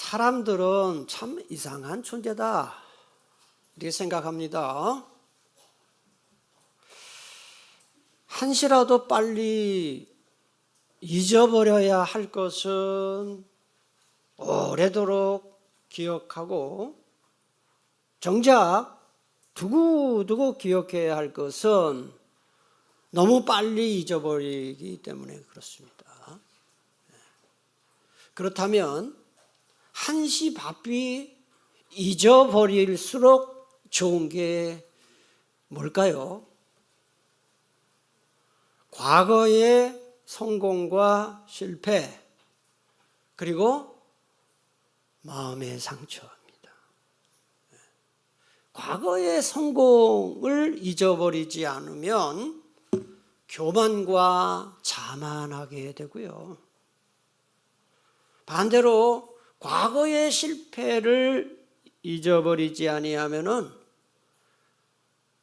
사람들은 참 이상한 존재다 이렇게 생각합니다. 한시라도 빨리 잊어버려야 할 것은 오래도록 기억하고, 정작 두고두고 기억해야 할 것은 너무 빨리 잊어버리기 때문에 그렇습니다. 그렇다면 한시 바삐 잊어버릴수록 좋은 게 뭘까요? 과거의 성공과 실패, 그리고 마음의 상처입니다. 과거의 성공을 잊어버리지 않으면 교만과 자만하게 되고요. 반대로 과거의 실패를 잊어버리지 아니하면은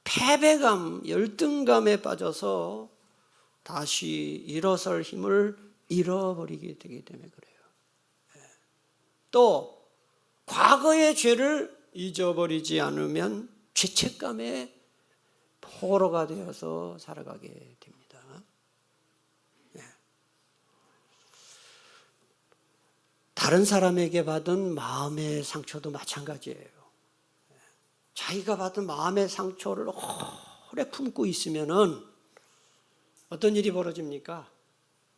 패배감, 열등감에 빠져서 다시 일어설 힘을 잃어버리게 되기 때문에 그래요. 또 과거의 죄를 잊어버리지 않으면 죄책감에 포로가 되어서 살아가게 됩니다. 다른 사람에게 받은 마음의 상처도 마찬가지예요. 자기가 받은 마음의 상처를 오래 품고 있으면은 어떤 일이 벌어집니까?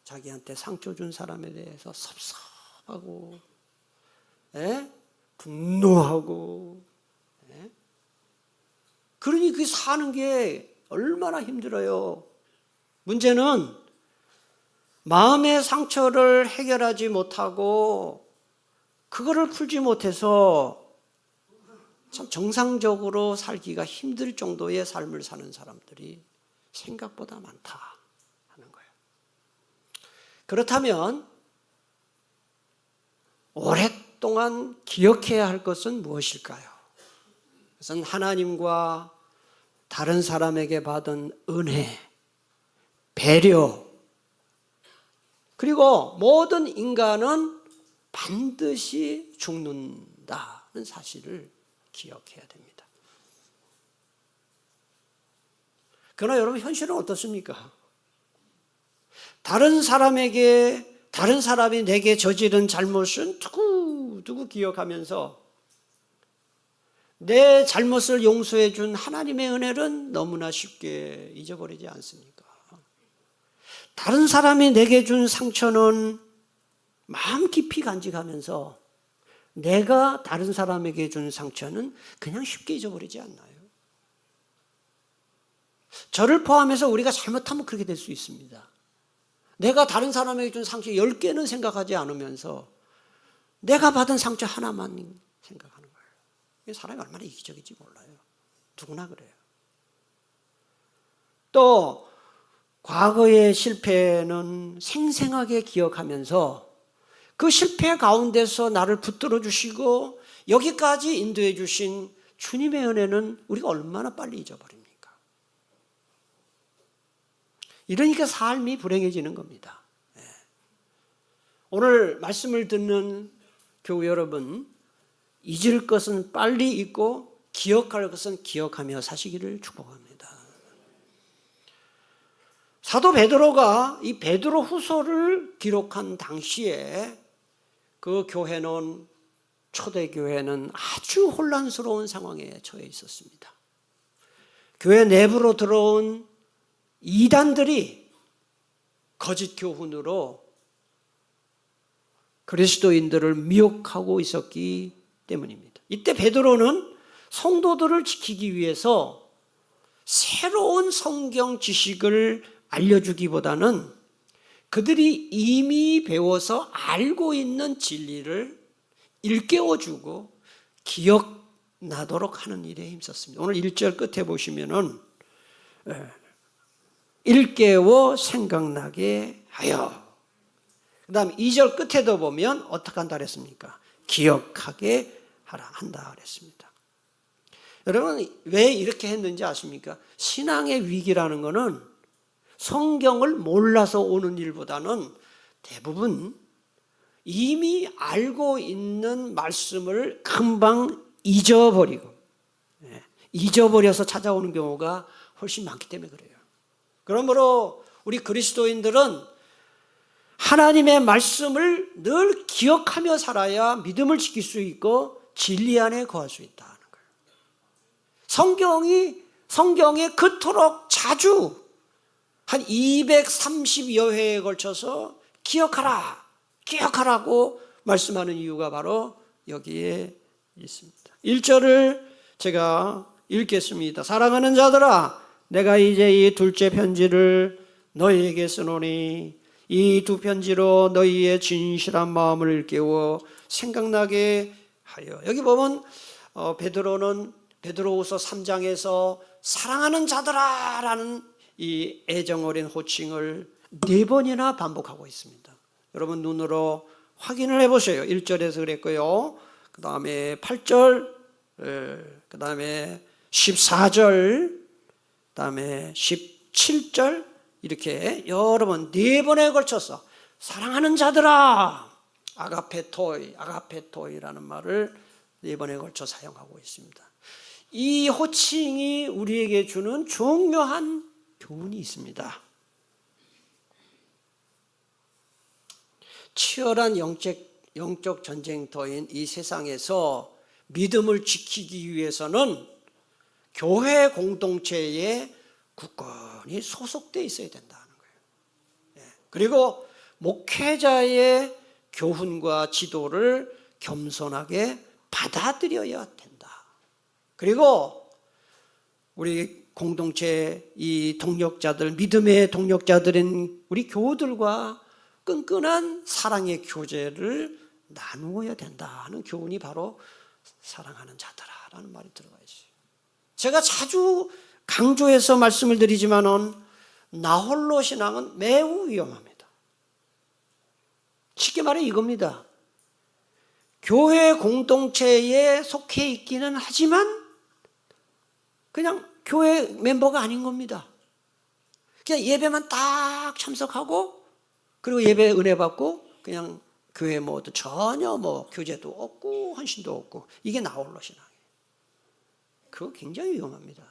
자기한테 상처 준 사람에 대해서 섭섭하고, 분노하고, 그러니 그 사는 게 얼마나 힘들어요. 문제는 마음의 상처를 해결하지 못하고 그거를 풀지 못해서 참 정상적으로 살기가 힘들 정도의 삶을 사는 사람들이 생각보다 많다 하는 거예요. 그렇다면 오랫동안 기억해야 할 것은 무엇일까요? 그것은 하나님과 다른 사람에게 받은 은혜, 배려, 그리고 모든 인간은 반드시 죽는다는 사실을 기억해야 됩니다. 그러나 여러분, 현실은 어떻습니까? 다른 사람이 내게 저지른 잘못은 두고두고 기억하면서 내 잘못을 용서해 준 하나님의 은혜는 너무나 쉽게 잊어버리지 않습니까? 다른 사람이 내게 준 상처는 마음 깊이 간직하면서 내가 다른 사람에게 준 상처는 그냥 쉽게 잊어버리지 않나요? 저를 포함해서 우리가 잘못하면 그렇게 될 수 있습니다. 내가 다른 사람에게 준 상처 10개는 생각하지 않으면서 내가 받은 상처 하나만 생각하는 거예요. 사람이 얼마나 이기적인지 몰라요. 누구나 그래요. 또 과거의 실패는 생생하게 기억하면서 그 실패 가운데서 나를 붙들어 주시고 여기까지 인도해 주신 주님의 은혜는 우리가 얼마나 빨리 잊어버립니까? 이러니까 삶이 불행해지는 겁니다. 오늘 말씀을 듣는 교우 여러분, 잊을 것은 빨리 잊고 기억할 것은 기억하며 사시기를 축복합니다. 사도 베드로가 이 베드로 후서를 기록한 당시에 그 교회는, 초대교회는 아주 혼란스러운 상황에 처해 있었습니다. 교회 내부로 들어온 이단들이 거짓 교훈으로 그리스도인들을 미혹하고 있었기 때문입니다. 이때 베드로는 성도들을 지키기 위해서 새로운 성경 지식을 알려주기보다는 그들이 이미 배워서 알고 있는 진리를 일깨워주고 기억나도록 하는 일에 힘썼습니다. 오늘 1절 끝에 보시면은 일깨워 생각나게 하여, 그 다음 2절 끝에도 보면 어떻게 한다 그랬습니까? 기억하게 하라 한다 그랬습니다. 여러분, 왜 이렇게 했는지 아십니까? 신앙의 위기라는 것은 성경을 몰라서 오는 일보다는 대부분 이미 알고 있는 말씀을 금방 잊어버리고 잊어버려서 찾아오는 경우가 훨씬 많기 때문에 그래요. 그러므로 우리 그리스도인들은 하나님의 말씀을 늘 기억하며 살아야 믿음을 지킬 수 있고 진리 안에 거할 수 있다는 거예요. 성경에 그토록 자주 한 230여 회에 걸쳐서 기억하라고 말씀하는 이유가 바로 여기에 있습니다. 1절을 제가 읽겠습니다. 사랑하는 자들아, 내가 이제 이 둘째 편지를 너희에게 쓰노니 이 두 편지로 너희의 진실한 마음을 일깨워 생각나게 하여. 여기 보면 베드로는 베드로후서 3장에서 사랑하는 자들아 라는 이 애정 어린 호칭을 4번이나 반복하고 있습니다. 여러분 눈으로 확인을 해보세요. 1절에서 그랬고요, 그 다음에 8절, 그 다음에 14절, 그 다음에 17절, 이렇게 여러 번 4번에 걸쳐서 사랑하는 자들아, 아가페토이라는 말을 4번에 걸쳐 사용하고 있습니다. 이 호칭이 우리에게 주는 중요한 교훈이 있습니다. 치열한 영적 전쟁터인 이 세상에서 믿음을 지키기 위해서는 교회 공동체에 굳건히 소속되어 있어야 된다는 거예요. 그리고 목회자의 교훈과 지도를 겸손하게 받아들여야 된다. 그리고 우리 공동체 이 동력자들, 믿음의 동력자들인 우리 교우들과 끈끈한 사랑의 교제를 나누어야 된다는 교훈이 바로 사랑하는 자들아라는 말이 들어가 있어요. 제가 자주 강조해서 말씀을 드리지만은 나홀로 신앙은 매우 위험합니다. 쉽게 말해 이겁니다. 교회 공동체에 속해 있기는 하지만 그냥 교회 멤버가 아닌 겁니다. 그냥 예배만 딱 참석하고 그리고 예배 은혜 받고 그냥 교회 모두 전혀 교제도 없고 헌신도 없고, 이게 나홀로 신앙이에요. 그거 굉장히 위험합니다.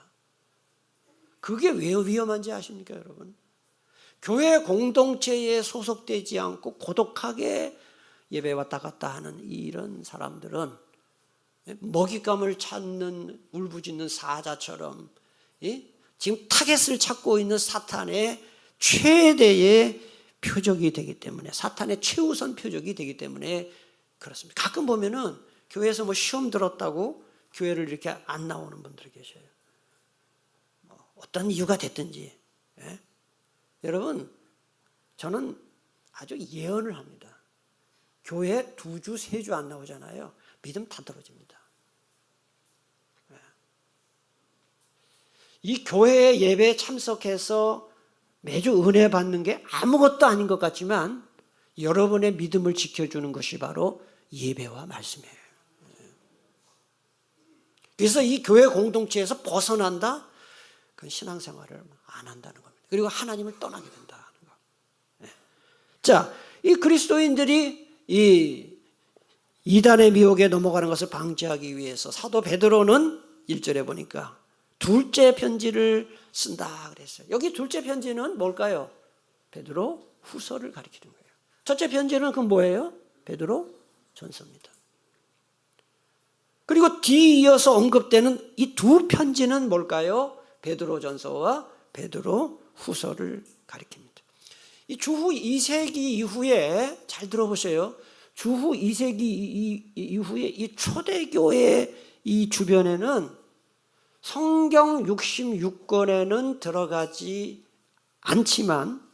그게 왜 위험한지 아십니까, 여러분? 교회 공동체에 소속되지 않고 고독하게 예배 왔다 갔다 하는 이런 사람들은 먹잇감을 찾는 울부짖는 사자처럼 지금 타겟을 찾고 있는 사탄의 최대의 표적이 되기 때문에, 사탄의 최우선 표적이 되기 때문에 그렇습니다. 가끔 보면은 교회에서 시험 들었다고 교회를 이렇게 안 나오는 분들이 계셔요. 어떤 이유가 됐든지. 여러분, 저는 아주 예언을 합니다. 교회 2주, 3주 안 나오잖아요. 믿음 다 떨어집니다. 이 교회 예배에 참석해서 매주 은혜 받는 게 아무것도 아닌 것 같지만 여러분의 믿음을 지켜주는 것이 바로 예배와 말씀이에요. 그래서 이 교회 공동체에서 벗어난다? 그건 신앙생활을 안 한다는 겁니다. 그리고 하나님을 떠나게 된다는 거. 자, 이 그리스도인들이 이 이단의 미혹에 넘어가는 것을 방지하기 위해서 사도 베드로는 1절에 보니까 둘째 편지를 쓴다 그랬어요. 여기 둘째 편지는 뭘까요? 베드로 후서를 가리키는 거예요. 첫째 편지는 그건 뭐예요? 베드로 전서입니다. 그리고 뒤이어서 언급되는 이 두 편지는 뭘까요? 베드로 전서와 베드로 후서를 가리킵니다. 이 주후 2세기 이후에, 잘 들어보세요. 주후 2세기 이후에 이 초대교회 이 주변에는 성경 66권에는 들어가지 않지만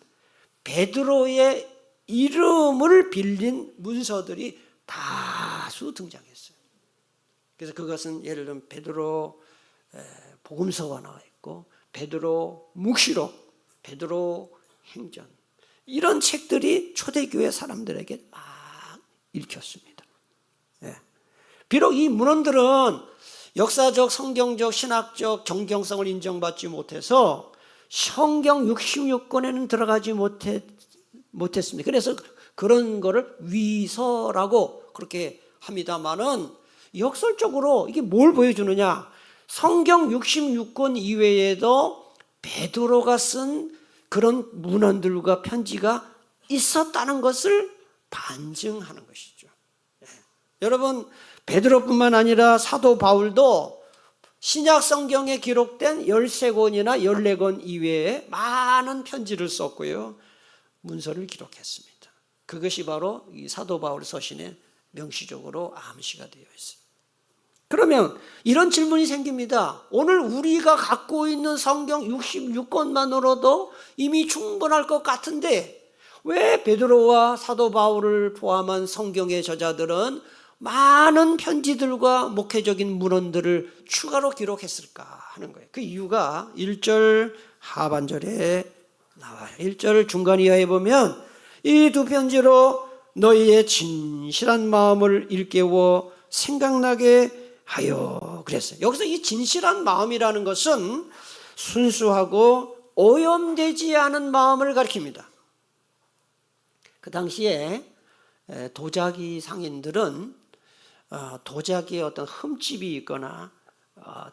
베드로의 이름을 빌린 문서들이 다수 등장했어요. 그래서 그것은 예를 들면 베드로 복음서가 나와 있고, 베드로 묵시록, 베드로 행전, 이런 책들이 초대교회 사람들에게 막 읽혔습니다. 비록 이 문헌들은 역사적, 성경적, 신학적 정경성을 인정받지 못해서 성경 66권에는 들어가지 못했습니다. 그래서 그런 거를 위서라고 그렇게 합니다만은 역설적으로 이게 뭘 보여주느냐? 성경 66권 이외에도 베드로가 쓴 그런 문헌들과 편지가 있었다는 것을 반증하는 것이죠. 여러분, 베드로뿐만 아니라 사도 바울도 신약 성경에 기록된 13권이나 14권 이외에 많은 편지를 썼고요, 문서를 기록했습니다. 그것이 바로 이 사도 바울 서신에 명시적으로 암시가 되어 있습니다. 그러면 이런 질문이 생깁니다. 오늘 우리가 갖고 있는 성경 66권만으로도 이미 충분할 것 같은데 왜 베드로와 사도 바울을 포함한 성경의 저자들은 많은 편지들과 목회적인 문헌들을 추가로 기록했을까 하는 거예요. 그 이유가 1절 하반절에 나와요. 1절 중간 이하에 보면 이 두 편지로 너희의 진실한 마음을 일깨워 생각나게 하여 그랬어요. 여기서 이 진실한 마음이라는 것은 순수하고 오염되지 않은 마음을 가리킵니다. 그 당시에 도자기 상인들은 도자기에 어떤 흠집이 있거나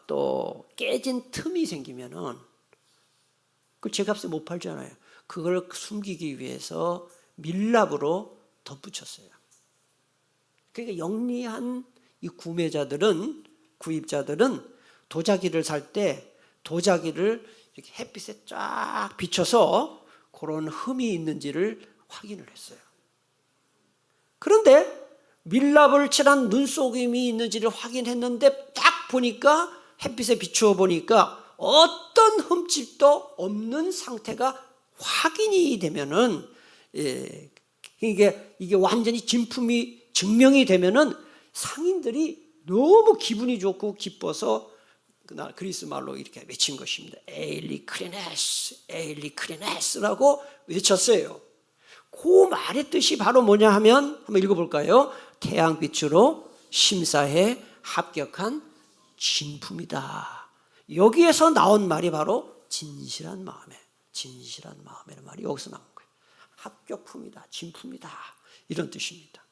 또 깨진 틈이 생기면은 그 제값에 못 팔잖아요. 그걸 숨기기 위해서 밀랍으로 덧붙였어요. 그러니까 영리한 이 구입자들은 도자기를 살 때 도자기를 이렇게 햇빛에 쫙 비춰서 그런 흠이 있는지를 확인을 했어요. 그런데 밀랍을 칠한 눈속임이 있는지를 확인했는데 딱 보니까 햇빛에 비추어 보니까 어떤 흠집도 없는 상태가 확인이 되면은 이게 완전히 진품이 증명이 되면은 상인들이 너무 기분이 좋고 기뻐서 그날 그리스 말로 이렇게 외친 것입니다. 에일리 크레네스라고 외쳤어요. 그 말의 뜻이 바로 뭐냐 하면 한번 읽어볼까요? 태양빛으로 심사해 합격한 진품이다. 여기에서 나온 말이 바로 진실한 마음이라는 말이 여기서 나온 거예요. 합격품이다, 진품이다, 이런 뜻입니다.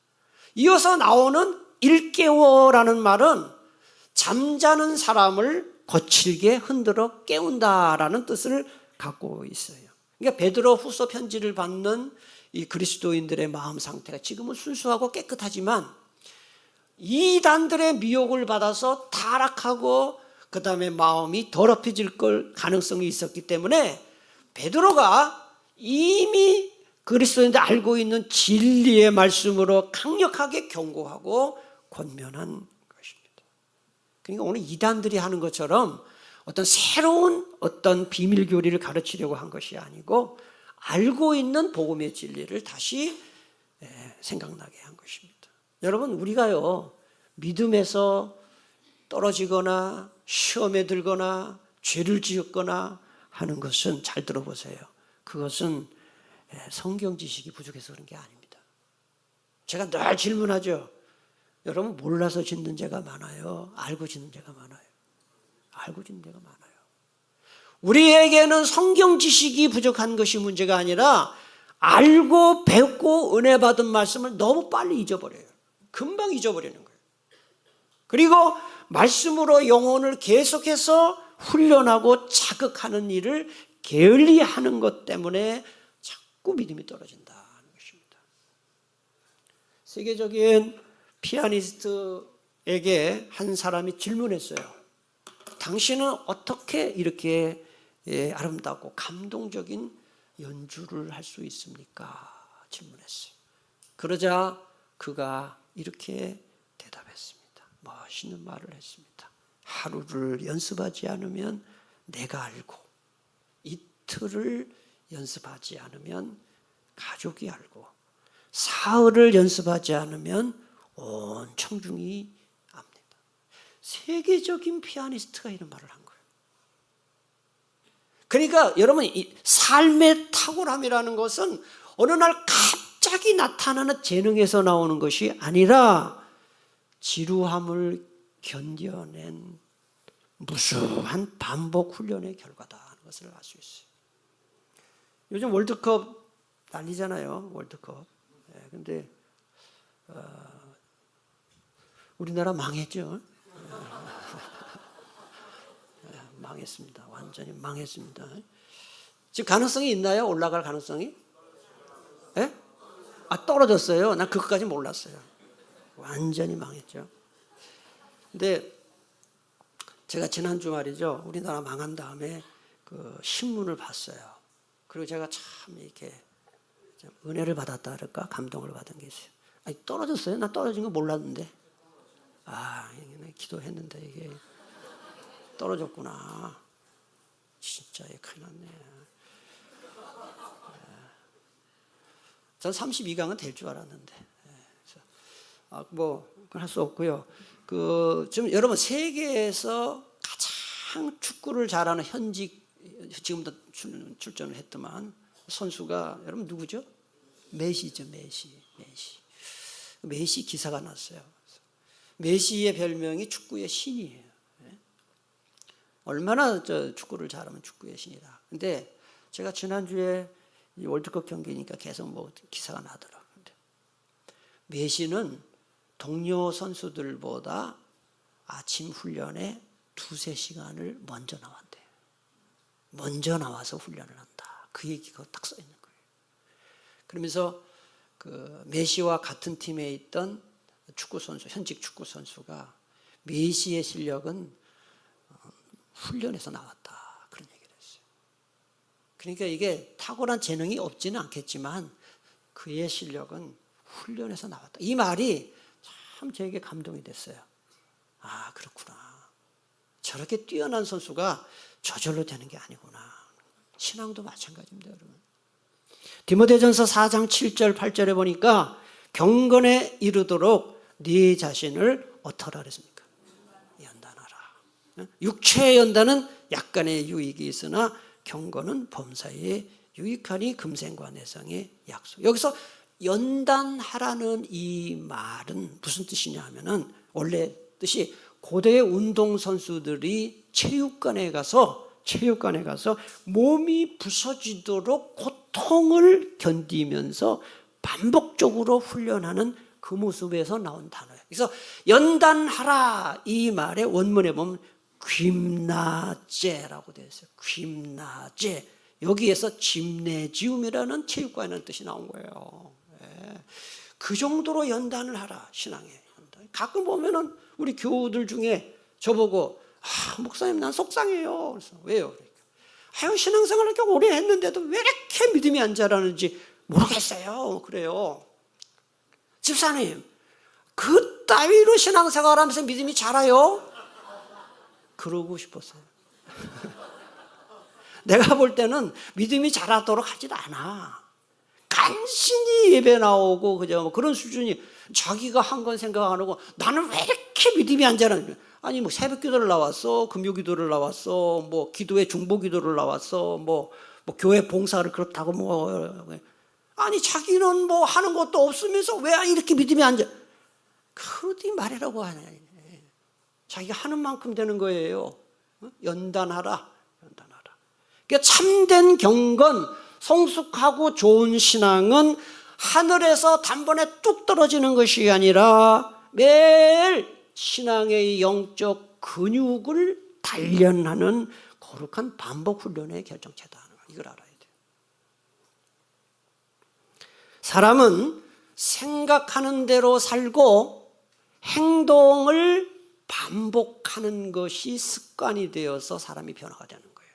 이어서 나오는 일깨워라는 말은 잠자는 사람을 거칠게 흔들어 깨운다라는 뜻을 갖고 있어요. 그러니까 베드로 후서 편지를 받는 이 그리스도인들의 마음 상태가 지금은 순수하고 깨끗하지만 이단들의 미혹을 받아서 타락하고 그 다음에 마음이 더럽혀질 걸 가능성이 있었기 때문에 베드로가 이미 그리스도인들 알고 있는 진리의 말씀으로 강력하게 경고하고 권면한 것입니다. 그러니까 오늘 이단들이 하는 것처럼 어떤 새로운 어떤 비밀 교리를 가르치려고 한 것이 아니고 알고 있는 복음의 진리를 다시 생각나게 한 것입니다. 여러분, 우리가요 믿음에서 떨어지거나 시험에 들거나 죄를 지었거나 하는 것은 잘 들어보세요. 그것은 성경 지식이 부족해서 그런 게 아닙니다. 제가 늘 질문하죠. 여러분, 몰라서 짓는 죄가 많아요? 알고 짓는 죄가 많아요? 알고 짓는 죄가 많아요. 우리에게는 성경 지식이 부족한 것이 문제가 아니라 알고 배웠고 은혜 받은 말씀을 너무 빨리 잊어버려요. 금방 잊어버리는 거예요. 그리고 말씀으로 영혼을 계속해서 훈련하고 자극하는 일을 게을리하는 것 때문에 자꾸 믿음이 떨어진다는 것입니다. 세계적인 피아니스트에게 한 사람이 질문했어요. 당신은 어떻게 이렇게 아름답고 감동적인 연주를 할 수 있습니까? 질문했어요. 그러자 그가 이렇게 대답했습니다. 멋있는 말을 했습니다. 하루를 연습하지 않으면 내가 알고, 이틀을 연습하지 않으면 가족이 알고, 사흘을 연습하지 않으면 온 청중이 압니다. 세계적인 피아니스트가 이런 말을 한 거예요. 그러니까 여러분, 이 삶의 탁월함이라는 것은 어느 날 갑자기 나타나는 재능에서 나오는 것이 아니라 지루함을 견뎌낸 무수한 반복 훈련의 결과다 하는 것을 알 수 있어요. 요즘 월드컵 난리잖아요. 월드컵. 근데 우리나라 망했죠. 망했습니다. 완전히 망했습니다. 지금 가능성이 있나요? 올라갈 가능성이? 예? 떨어졌어요. 난 그것까지 몰랐어요. 완전히 망했죠. 근데 제가 지난 주말이죠. 우리나라 망한 다음에 그 신문을 봤어요. 그리고 제가 참 이렇게 좀 은혜를 받았다 그럴까? 감동을 받은 게 있어요. 아니, 떨어졌어요? 나 떨어진 거 몰랐는데. 기도했는데 이게 떨어졌구나. 진짜 큰일 났네. 전 32강은 될 줄 알았는데. 그건 할 수 없고요. 지금 여러분 세계에서 가장 축구를 잘하는 현직, 지금도 출전을 했더만 선수가 여러분 누구죠? 메시죠, 메시. 메시 기사가 났어요. 메시의 별명이 축구의 신이에요. 얼마나 축구를 잘하면 축구의 신이다. 근데 제가 지난주에 월드컵 경기니까 계속 기사가 나더라고요. 메시는 동료 선수들보다 아침 훈련에 2-3시간을 먼저 나왔대요. 먼저 나와서 훈련을 한다. 그 얘기가 딱 써 있는 거예요. 그러면서 그 메시와 같은 팀에 있던 축구 선수, 현직 축구 선수가 메시의 실력은 훈련에서 나왔다. 그런 얘기를 했어요. 그러니까 이게 탁월한 재능이 없지는 않겠지만 그의 실력은 훈련에서 나왔다. 이 말이 참 저에게 감동이 됐어요. 그렇구나. 저렇게 뛰어난 선수가 저절로 되는 게 아니구나. 신앙도 마찬가지입니다, 여러분. 디모데전서 4장 7절 8절에 보니까 경건에 이르도록 네 자신을 어떠라 그랬습니까? 연단하라. 육체의 연단은 약간의 유익이 있으나 경건은 범사에 유익하니 금생과 내상의 약속. 여기서 연단하라는 이 말은 무슨 뜻이냐 하면은 원래 뜻이 고대의 운동선수들이 체육관에 가서 몸이 부서지도록 고통을 견디면서 반복적으로 훈련하는 그 모습에서 나온 단어예요. 그래서 연단하라 이 말의 원문에 보면 귐나제라고 되어 있어요. 귐나제. 여기에서 짐네지움이라는 체육관이라는 뜻이 나온 거예요. 그 정도로 연단을 하라. 신앙에 연단. 가끔 보면은 우리 교우들 중에 저보고 목사님 난 속상해요. 그래서 왜요? 그러니까 신앙생활을 이렇게 오래 했는데도 왜 이렇게 믿음이 안 자라는지 모르겠어요. 그래요. 집사님 그 따위로 신앙생활하면서 믿음이 자라요? 그러고 싶었어요. 내가 볼 때는 믿음이 자라도록 하지도 않아. 간신히 예배 나오고 그저 그런 수준이 자기가 한 건 생각 안 하고 나는 왜 이렇게 믿음이 안 자라는 아니 새벽 기도를 나왔어, 금요 기도를 나왔어, 기도회 중보 기도를 나왔어, 교회 봉사를 그렇다고 아니 자기는 하는 것도 없으면서 왜 이렇게 믿음이 안 자? 그러지 말이라고 하네. 자기가 하는 만큼 되는 거예요. 연단하라. 그러니까 참된 경건, 성숙하고 좋은 신앙은 하늘에서 단번에 뚝 떨어지는 것이 아니라 매일 신앙의 영적 근육을 단련하는 거룩한 반복 훈련의 결정체다. 이걸 알아야 돼요. 사람은 생각하는 대로 살고 행동을 반복하는 것이 습관이 되어서 사람이 변화가 되는 거예요.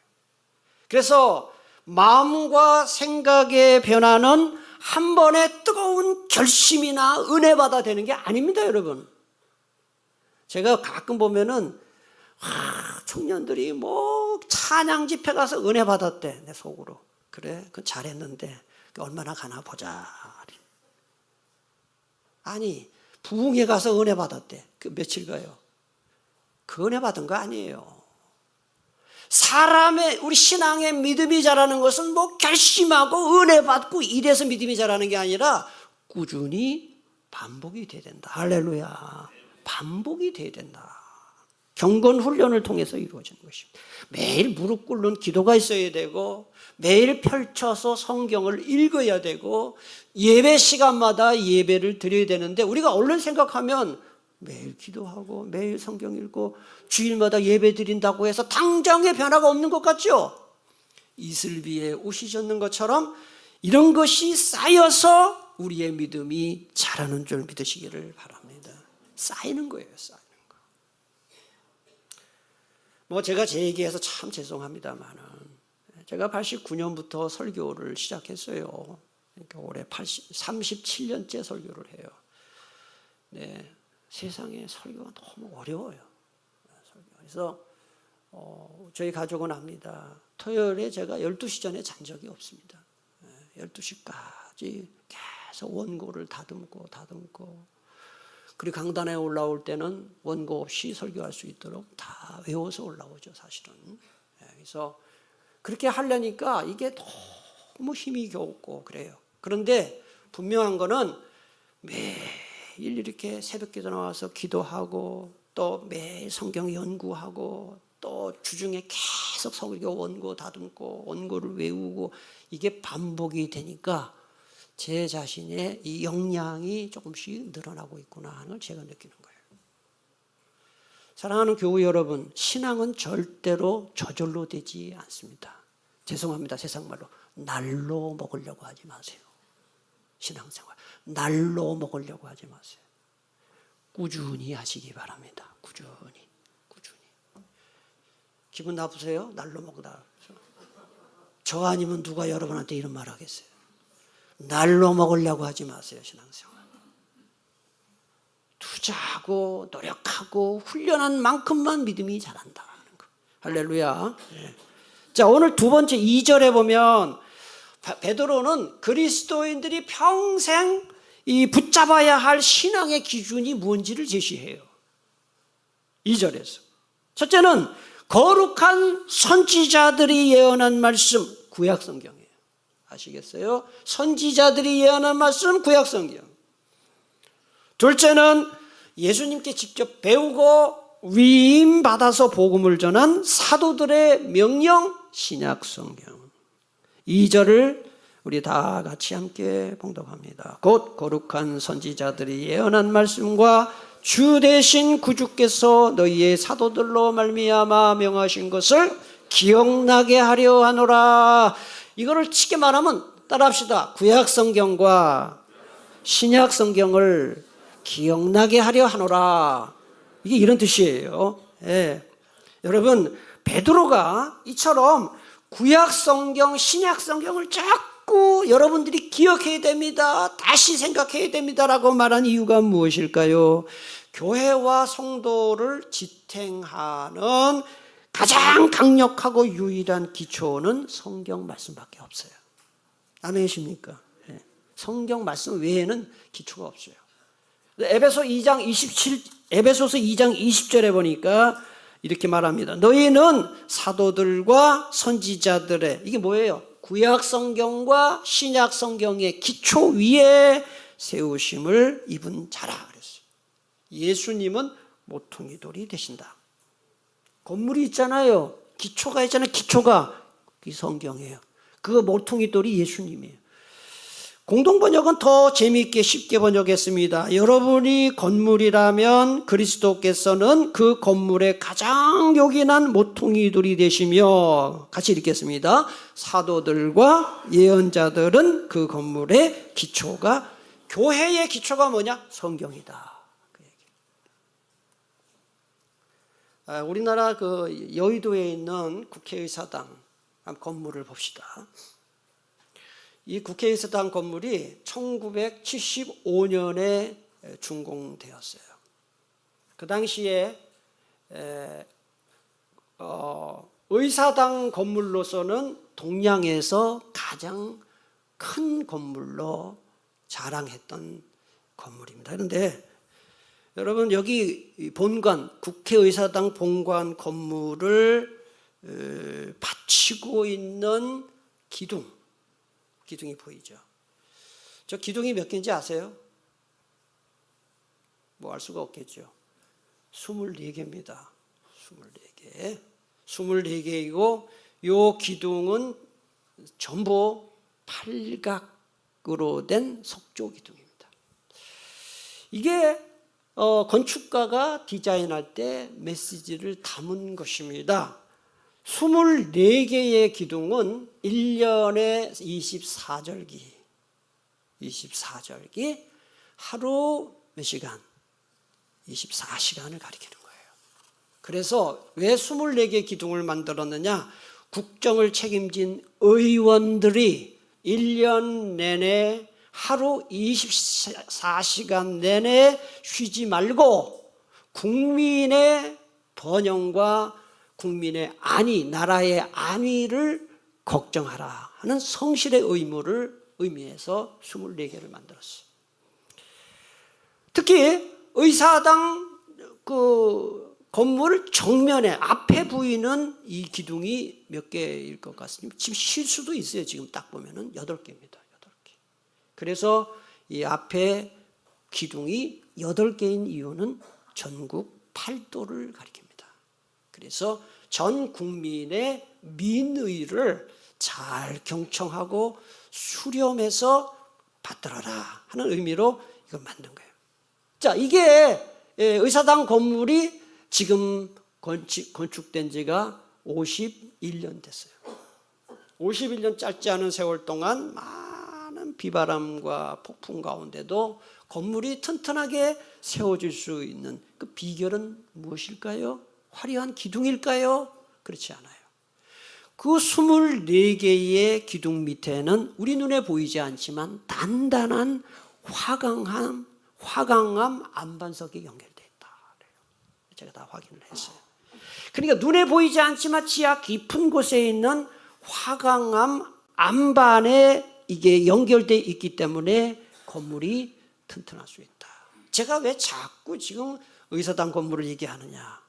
그래서 마음과 생각의 변화는 한 번의 뜨거운 결심이나 은혜받아 되는 게 아닙니다, 여러분. 제가 가끔 보면은 청년들이 찬양 집회 가서 은혜 받았대. 내 속으로. 그래, 그건 잘했는데 얼마나 가나 보자. 아니 부흥회 가서 은혜 받았대. 그 며칠 가요. 그 은혜 받은 거 아니에요. 사람의 우리 신앙의 믿음이 자라는 것은 결심하고 은혜 받고 이래서 믿음이 자라는 게 아니라 꾸준히 반복이 돼야 된다. 할렐루야. 반복이 돼야 된다. 경건 훈련을 통해서 이루어지는 것입니다. 매일 무릎 꿇는 기도가 있어야 되고 매일 펼쳐서 성경을 읽어야 되고 예배 시간마다 예배를 드려야 되는데 우리가 얼른 생각하면 매일 기도하고 매일 성경 읽고 주일마다 예배 드린다고 해서 당장의 변화가 없는 것 같죠? 이슬비에 옷이 젖는 것처럼 이런 것이 쌓여서 우리의 믿음이 자라는 줄 믿으시기를 바랍니다. 쌓이는 거예요. 쌓이는 거. 뭐 제가 제 얘기해서 참 죄송합니다만은 제가 89년부터 설교를 시작했어요. 그러니까 올해 37년째 설교를 해요. 네, 세상에 설교가 너무 어려워요. 그래서 저희 가족은 압니다. 토요일에 제가 12시 전에 잔 적이 없습니다. 12시까지 계속 원고를 다듬고 그리고 강단에 올라올 때는 원고 없이 설교할 수 있도록 다 외워서 올라오죠, 사실은. 그래서 그렇게 하려니까 이게 너무 힘이 겨웠고 그래요. 그런데 분명한 거는 매일 이렇게 새벽기도 나와서 기도하고 또 매일 성경 연구하고 또 주중에 계속 설교 원고 다듬고 원고를 외우고 이게 반복이 되니까 제 자신의 이 역량이 조금씩 늘어나고 있구나 하는 걸 제가 느끼는 거예요. 사랑하는 교우 여러분, 신앙은 절대로 저절로 되지 않습니다. 죄송합니다, 세상말로. 날로 먹으려고 하지 마세요. 신앙생활 날로 먹으려고 하지 마세요. 꾸준히 하시기 바랍니다. 꾸준히. 기분 나쁘세요? 날로 먹다. 저 아니면 누가 여러분한테 이런 말 하겠어요? 날로 먹으려고 하지 마세요. 신앙생활 투자하고 노력하고 훈련한 만큼만 믿음이 자란다 하는 거. 할렐루야. 네. 자, 오늘 두 번째 2절에 보면 베드로는 그리스도인들이 평생 이 붙잡아야 할 신앙의 기준이 뭔지를 제시해요. 2절에서 첫째는 거룩한 선지자들이 예언한 말씀, 구약성경이에요. 아시겠어요? 선지자들이 예언한 말씀, 구약성경. 둘째는 예수님께 직접 배우고 위임받아서 복음을 전한 사도들의 명령, 신약성경. 2절을 우리 다 같이 함께 봉독합니다. 곧 거룩한 선지자들이 예언한 말씀과 주 대신 구주께서 너희의 사도들로 말미암아 명하신 것을 기억나게 하려 하노라. 이거를 쉽게 말하면 따라합시다. 구약성경과 신약성경을 기억나게 하려 하노라. 이게 이런 뜻이에요. 예. 여러분, 베드로가 이처럼 구약성경, 신약성경을 자꾸 여러분들이 기억해야 됩니다. 다시 생각해야 됩니다라고 말한 이유가 무엇일까요? 교회와 성도를 지탱하는 가장 강력하고 유일한 기초는 성경 말씀밖에 없어요. 아멘이십니까? 네. 성경 말씀 외에는 기초가 없어요. 에베소서 2장 20절에 보니까 이렇게 말합니다. 너희는 사도들과 선지자들의, 이게 뭐예요? 구약성경과 신약성경의 기초 위에 세우심을 입은 자라 그랬어요. 예수님은 모퉁이 돌이 되신다. 건물이 있잖아요. 기초가 있잖아요. 기초가 이 성경이에요. 그 모퉁이 돌이 예수님이에요. 공동번역은 더 재미있게 쉽게 번역했습니다. 여러분이 건물이라면 그리스도께서는 그 건물의 가장 요긴한 모퉁이 돌이 되시며, 같이 읽겠습니다. 사도들과 예언자들은 그 건물의 기초가, 교회의 기초가 뭐냐? 성경이다. 우리나라 그 여의도에 있는 국회의사당 건물을 봅시다. 이 국회의사당 건물이 1975년에 준공되었어요. 그 당시에 의사당 건물로서는 동양에서 가장 큰 건물로 자랑했던 건물입니다. 그런데 여러분, 여기 본관, 국회의사당 본관 건물을 받치고 있는 기둥이 보이죠? 저 기둥이 몇 개인지 아세요? 뭐 알 수가 없겠죠. 24개입니다. 24개. 24개이고 요 기둥은 전부 팔각으로 된 석조 기둥입니다. 이게 건축가가 디자인할 때 메시지를 담은 것입니다. 24개의 기둥은 1년에 24절기 하루 몇 시간? 24시간을 가리키는 거예요. 그래서 왜 24개 기둥을 만들었느냐? 국정을 책임진 의원들이 1년 내내 하루 24시간 내내 쉬지 말고 국민의 번영과 국민의 안위, 나라의 안위를 걱정하라 하는 성실의 의무를 의미해서 24개를 만들었어요. 특히 의사당 그 건물 정면에 앞에 보이는 이 기둥이 몇 개일 것 같습니다. 지금 쉴 수도 있어요. 지금 딱 보면은 8개입니다. 8개. 그래서 이 앞에 기둥이 8개인 이유는 전국 8도를 가리킵니다. 그래서 전 국민의 민의를 잘 경청하고 수렴해서 받들어라 하는 의미로 이걸 만든 거예요. 자, 이게 의사당 건물이 지금 건축된 지가 51년 됐어요. 51년 짧지 않은 세월 동안 많은 비바람과 폭풍 가운데도 건물이 튼튼하게 세워질 수 있는 그 비결은 무엇일까요? 화려한 기둥일까요? 그렇지 않아요. 그 24개의 기둥 밑에는 우리 눈에 보이지 않지만 단단한 화강암 안반석이 연결되어 있다. 제가 다 확인을 했어요. 그러니까 눈에 보이지 않지만 지하 깊은 곳에 있는 화강암 안반에 이게 연결되어 있기 때문에 건물이 튼튼할 수 있다. 제가 왜 자꾸 지금 의사당 건물을 얘기하느냐.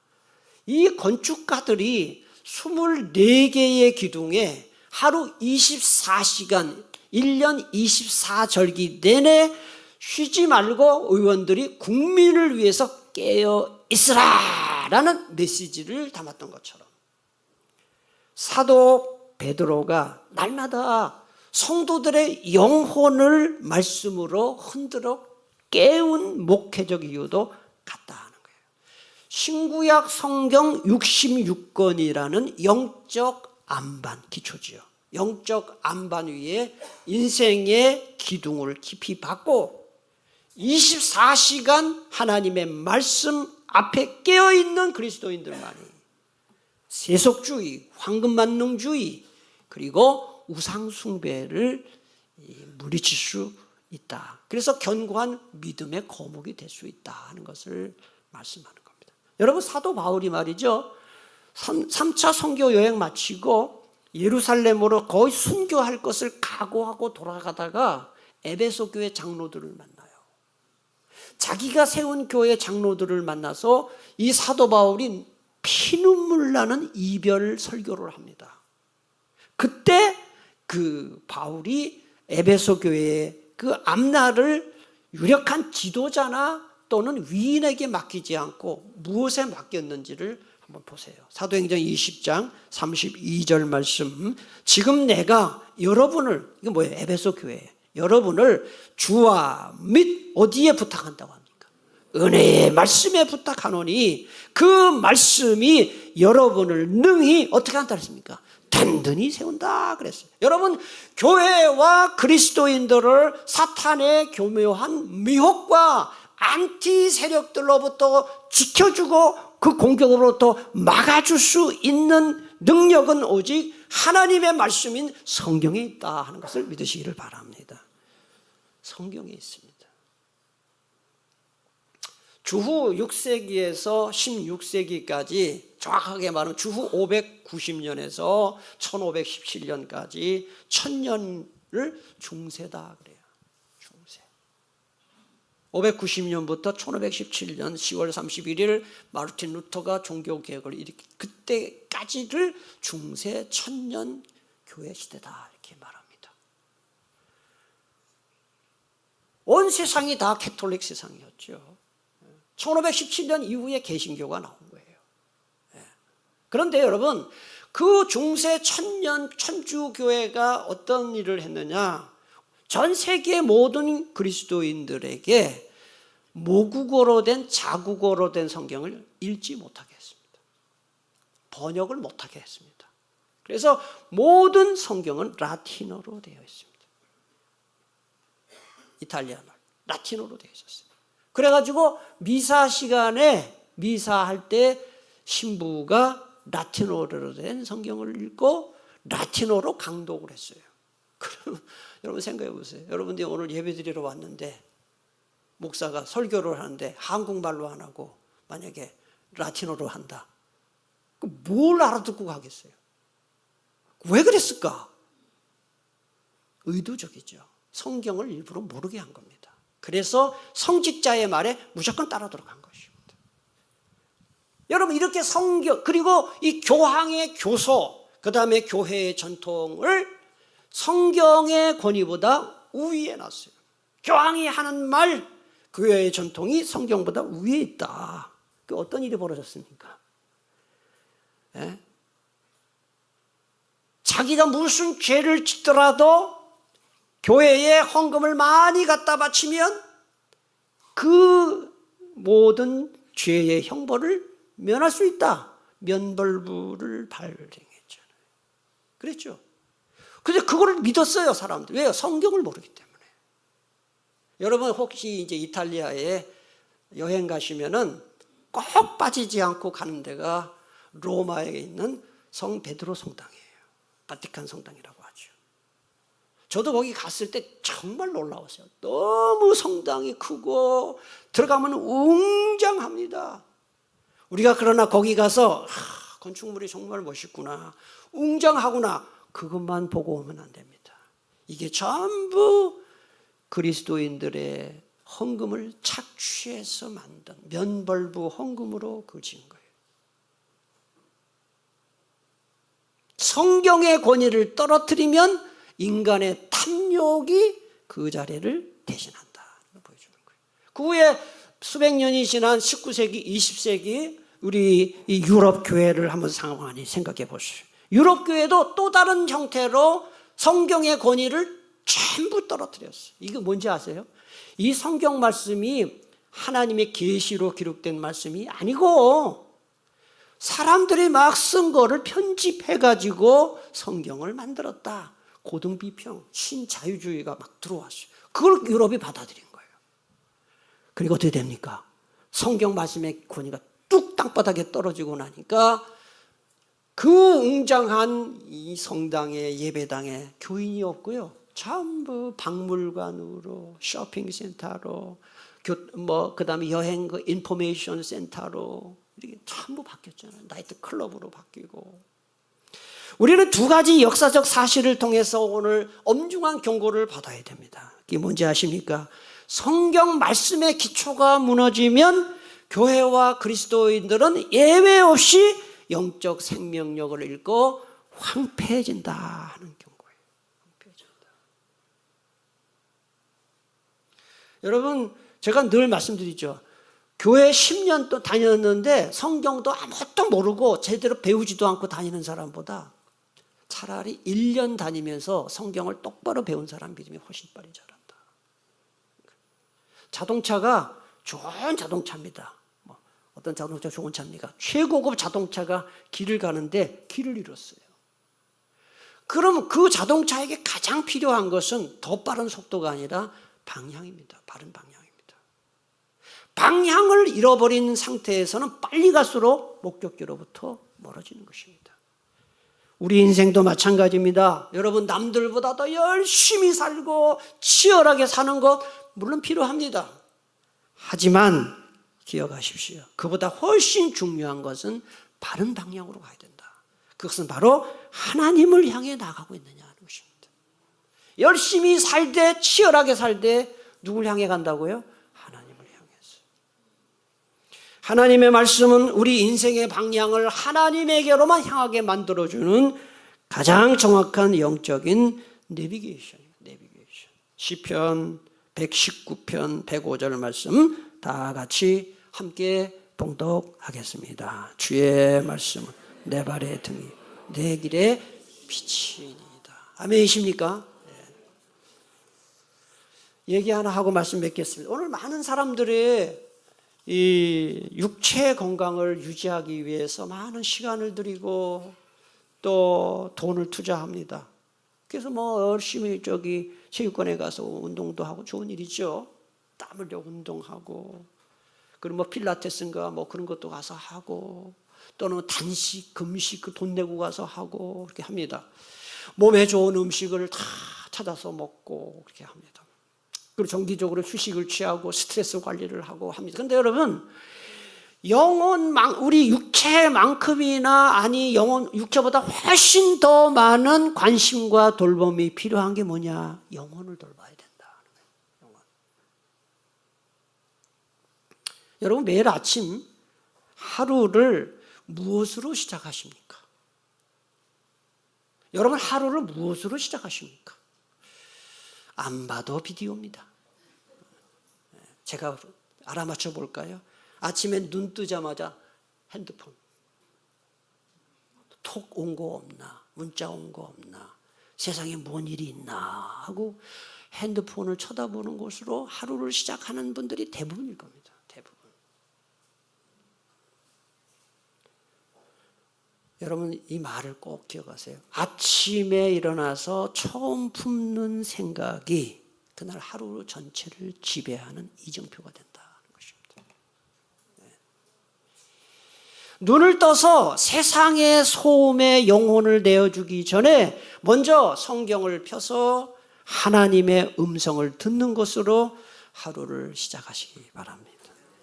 이 건축가들이 24개의 기둥에 하루 24시간, 1년 24절기 내내 쉬지 말고 의원들이 국민을 위해서 깨어 있으라 라는 메시지를 담았던 것처럼 사도 베드로가 날마다 성도들의 영혼을 말씀으로 흔들어 깨운 목회적 이유도 같다 하는 거예요. 신구약 성경 66권이라는 영적 안반 기초지요. 영적 안반 위에 인생의 기둥을 깊이 박고 24시간 하나님의 말씀 앞에 깨어있는 그리스도인들만이 세속주의, 황금만능주의 그리고 우상숭배를 물리칠 수 있다. 그래서 견고한 믿음의 거목이 될 수 있다 하는 것을 말씀하는 겁니다. 여러분 사도 바울이 말이죠. 3차 선교 여행 마치고 예루살렘으로 거의 순교할 것을 각오하고 돌아가다가 에베소 교회 장로들을 만나요. 자기가 세운 교회 장로들을 만나서 이 사도 바울이 피눈물 나는 이별 설교를 합니다. 그때 그 바울이 에베소 교회의 그 앞날을 유력한 지도자나 또는 위인에게 맡기지 않고 무엇에 맡겼는지를 한번 보세요. 사도행전 20장 32절 말씀. 지금 내가 여러분을, 이거 뭐예요? 에베소 교회. 여러분을 주와 및 어디에 부탁한다고 합니까? 은혜의 말씀에 부탁하노니 그 말씀이 여러분을 능히 어떻게 한다 그랬습니까? 든든히 세운다 그랬어요. 여러분 교회와 그리스도인들을 사탄의 교묘한 미혹과 안티 세력들로부터 지켜주고 그 공격으로부터 막아줄 수 있는 능력은 오직 하나님의 말씀인 성경에 있다 하는 것을 믿으시기를 바랍니다. 성경에 있습니다. 주후 6세기에서 16세기까지 정확하게 말하면 주후 590년에서 1517년까지 1000년을 중세다 그래요. 중세. 590년부터 1517년 10월 31일 마르틴 루터가 종교개혁을 일으킨 그때까지를 중세 1000년 교회 시대다 이렇게 말합니다. 온 세상이 다 캐톨릭 세상이었죠. 1517년 이후에 개신교가 나온 거예요. 그런데 여러분, 그 중세 천년 천주교회가 어떤 일을 했느냐? 전 세계 모든 그리스도인들에게 모국어로 된, 자국어로 된 성경을 읽지 못하게 했습니다. 번역을 못하게 했습니다. 그래서 모든 성경은 라틴어로 되어 있습니다. 이탈리아말, 라틴어로 되어 있었어요. 그래가지고 미사 시간에, 미사할 때 신부가 라틴어로 된 성경을 읽고 라틴어로 강독을 했어요. 그럼 여러분 생각해 보세요. 여러분들이 오늘 예배드리러 왔는데 목사가 설교를 하는데 한국말로 안 하고 만약에 라틴어로 한다. 그럼 뭘 알아듣고 가겠어요? 왜 그랬을까? 의도적이죠. 성경을 일부러 모르게 한 겁니다. 그래서 성직자의 말에 무조건 따라 들어간 것입니다. 여러분, 이렇게 성경, 그리고 이 교황의 교소, 그 다음에 교회의 전통을 성경의 권위보다 우위에 놨어요. 교황이 하는 말, 교회의 전통이 성경보다 위에 있다. 그 어떤 일이 벌어졌습니까? 예? 자기가 무슨 죄를 짓더라도 교회에 헌금을 많이 갖다 바치면 그 모든 죄의 형벌을 면할 수 있다. 면벌부를 발행했잖아요. 그랬죠. 근데 그거를 믿었어요, 사람들. 왜요? 성경을 모르기 때문에. 여러분 혹시 이제 이탈리아에 여행 가시면은 꼭 빠지지 않고 가는 데가 로마에 있는 성 베드로 성당이에요. 바티칸 성당이라고 하죠. 저도 거기 갔을 때 정말 놀라웠어요. 너무 성당이 크고 들어가면 웅장합니다. 우리가 그러나 거기 가서 건축물이 정말 멋있구나, 웅장하구나, 그것만 보고 오면 안 됩니다. 이게 전부 그리스도인들의 헌금을 착취해서 만든 면벌부 헌금으로 그걸 지은 거예요. 성경의 권위를 떨어뜨리면 인간의 탐욕이 그 자리를 대신한다 보여주는 거예요. 그 후에 수백 년이 지난 19세기, 20세기 우리 이 유럽 교회를 한번 상황이 생각해 보시죠. 유럽 교회도 또 다른 형태로 성경의 권위를 전부 떨어뜨렸어요. 이게 뭔지 아세요? 이 성경 말씀이 하나님의 계시로 기록된 말씀이 아니고 사람들이 막 쓴 거를 편집해가지고 성경을 만들었다. 고등비평, 신자유주의가 막 들어왔어요. 그걸 유럽이 받아들인 거예요. 그리고 어떻게 됩니까? 성경 말씀의 권위가 뚝 땅바닥에 떨어지고 나니까 그 웅장한 이 성당에, 예배당에 교인이 없고요. 전부 박물관으로, 쇼핑센터로, 그 다음에 여행 인포메이션 센터로 이렇게 전부 바뀌었잖아요. 나이트 클럽으로 바뀌고. 우리는 두 가지 역사적 사실을 통해서 오늘 엄중한 경고를 받아야 됩니다. 이게 뭔지 아십니까? 성경 말씀의 기초가 무너지면 교회와 그리스도인들은 예외 없이 영적 생명력을 잃고 황폐해진다 하는 경고예요. 황폐해진다. 여러분, 제가 늘 말씀드리죠. 교회 10년 또 다녔는데 성경도 아무것도 모르고 제대로 배우지도 않고 다니는 사람보다 차라리 1년 다니면서 성경을 똑바로 배운 사람 믿음이 훨씬 빨리 자란다. 자동차가 좋은 자동차입니다. 어떤 자동차 좋은 차입니까? 최고급 자동차가 길을 가는데 길을 잃었어요. 그럼 그 자동차에게 가장 필요한 것은 더 빠른 속도가 아니라 방향입니다. 바른 방향입니다. 방향을 잃어버린 상태에서는 빨리 갈수록 목적지로부터 멀어지는 것입니다. 우리 인생도 마찬가지입니다. 여러분, 남들보다 더 열심히 살고 치열하게 사는 것 물론 필요합니다. 하지만 기억하십시오. 그보다 훨씬 중요한 것은 바른 방향으로 가야 된다. 그것은 바로 하나님을 향해 나가고 있느냐 하는 것입니다. 열심히 살되 치열하게 살되 누굴 향해 간다고요? 하나님을 향해서. 하나님의 말씀은 우리 인생의 방향을 하나님에게로만 향하게 만들어주는 가장 정확한 영적인 내비게이션이에요. 내비게이션. 시편 119편 105절 말씀 다 같이 함께 봉독하겠습니다. 주의 말씀은 내 발의 등이 내 길의 빛이니이다. 아멘이십니까? 얘기 하나 하고 말씀 맺겠습니다. 오늘 많은 사람들이 이 육체 건강을 유지하기 위해서 많은 시간을 들이고 또 돈을 투자합니다. 그래서 뭐 열심히 체육관에 가서 운동도 하고 좋은 일이죠. 땀 흘려 운동하고, 그리고 뭐 필라테스인가 뭐 그런 것도 가서 하고, 또는 단식, 금식 돈 내고 가서 하고 그렇게 합니다. 몸에 좋은 음식을 다 찾아서 먹고 그렇게 합니다. 그리고 정기적으로 휴식을 취하고 스트레스 관리를 하고 합니다. 그런데 여러분, 우리 육체만큼이나 아니 육체보다 훨씬 더 많은 관심과 돌봄이 필요한 게 뭐냐? 영혼을 돌봐야 된다. 영혼. 여러분, 매일 아침 하루를 무엇으로 시작하십니까? 여러분, 하루를 무엇으로 시작하십니까? 안 봐도 비디오입니다. 제가 알아맞혀 볼까요? 아침에 눈 뜨자마자 핸드폰. 톡 온 거 없나? 문자 온 거 없나? 세상에 뭔 일이 있나? 하고 핸드폰을 쳐다보는 것으로 하루를 시작하는 분들이 대부분일 겁니다. 대부분. 여러분, 이 말을 꼭 기억하세요. 아침에 일어나서 처음 품는 생각이 그날 하루 전체를 지배하는 이정표가 된다는 것입니다. 네. 눈을 떠서 세상의 소음에 영혼을 내어주기 전에 먼저 성경을 펴서 하나님의 음성을 듣는 것으로 하루를 시작하시기 바랍니다.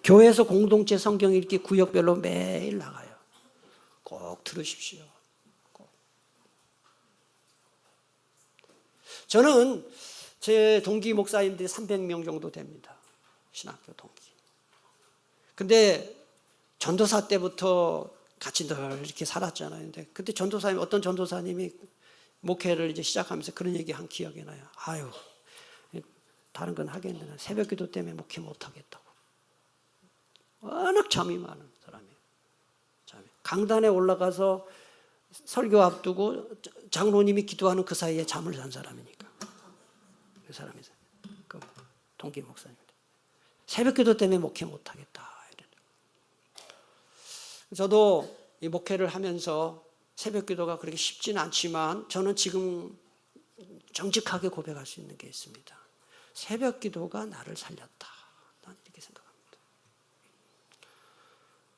교회에서 공동체 성경 읽기 구역별로 매일 나가요. 꼭 들으십시오. 꼭. 저는 제 동기 목사님들이 300명 정도 됩니다. 신학교 동기. 근데 전도사 때부터 같이 늘 이렇게 살았잖아요. 근데 그때 어떤 전도사님이 목회를 이제 시작하면서 그런 얘기 한 기억이 나요. 아유, 다른 건 하겠는데 새벽 기도 때문에 목회 못 하겠다고. 워낙 잠이 많은 사람이에요. 강단에 올라가서 설교 앞두고 장로님이 기도하는 그 사이에 잠을 잔 사람이니까. 그 사람이 그 동기 목사님인데 새벽 기도 때문에 목회 못 하겠다. 저도 이 목회를 하면서 새벽 기도가 그렇게 쉽지는 않지만 저는 지금 정직하게 고백할 수 있는 게 있습니다. 새벽 기도가 나를 살렸다. 난 이렇게 생각합니다.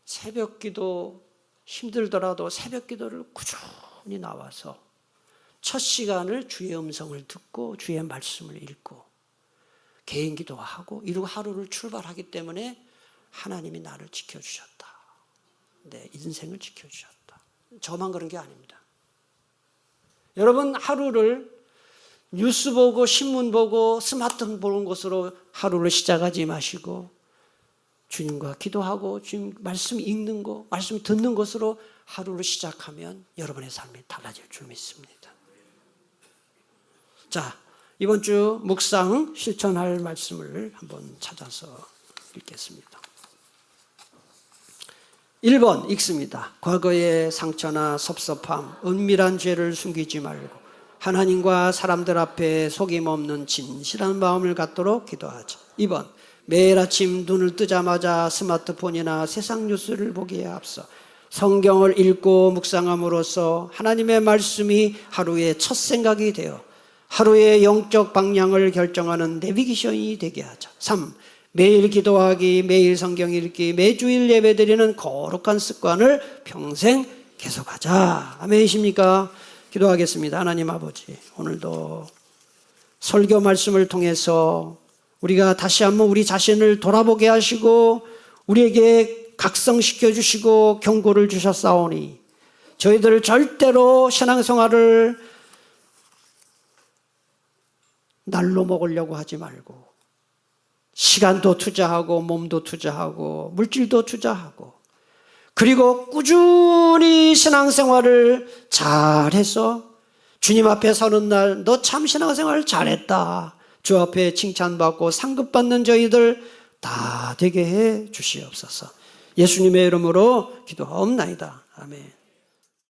새벽 기도 힘들더라도 새벽 기도를 꾸준히 나와서 첫 시간을 주의 음성을 듣고 주의 말씀을 읽고 개인 기도하고 이러고 하루를 출발하기 때문에 하나님이 나를 지켜주셨다. 내 인생을 지켜주셨다. 저만 그런 게 아닙니다. 여러분, 하루를 뉴스 보고 신문 보고 스마트폰 보는 것으로 하루를 시작하지 마시고 주님과 기도하고 주님 말씀 읽는 거, 말씀 듣는 것으로 하루를 시작하면 여러분의 삶이 달라질 줄 믿습니다. 자, 이번 주 묵상 실천할 말씀을 한번 찾아서 읽겠습니다. 1번 읽습니다. 과거의 상처나 섭섭함, 은밀한 죄를 숨기지 말고 하나님과 사람들 앞에 속임없는 진실한 마음을 갖도록 기도하자. 2번 매일 아침 눈을 뜨자마자 스마트폰이나 세상 뉴스를 보기에 앞서 성경을 읽고 묵상함으로써 하나님의 말씀이 하루의 첫 생각이 되어 하루의 영적 방향을 결정하는 내비게이션이 되게 하자. 3. 매일 기도하기, 매일 성경 읽기, 매주일 예배드리는 거룩한 습관을 평생 계속하자. 아멘이십니까? 기도하겠습니다. 하나님 아버지, 오늘도 설교 말씀을 통해서 우리가 다시 한번 우리 자신을 돌아보게 하시고 우리에게 각성시켜 주시고 경고를 주셨사오니 저희들 절대로 신앙생활을 날로 먹으려고 하지 말고 시간도 투자하고 몸도 투자하고 물질도 투자하고 그리고 꾸준히 신앙생활을 잘해서 주님 앞에 서는 날 너 참 신앙생활 잘했다. 주 앞에 칭찬받고 상급받는 저희들 다 되게 해 주시옵소서. 예수님의 이름으로 기도하옵나이다. 아멘.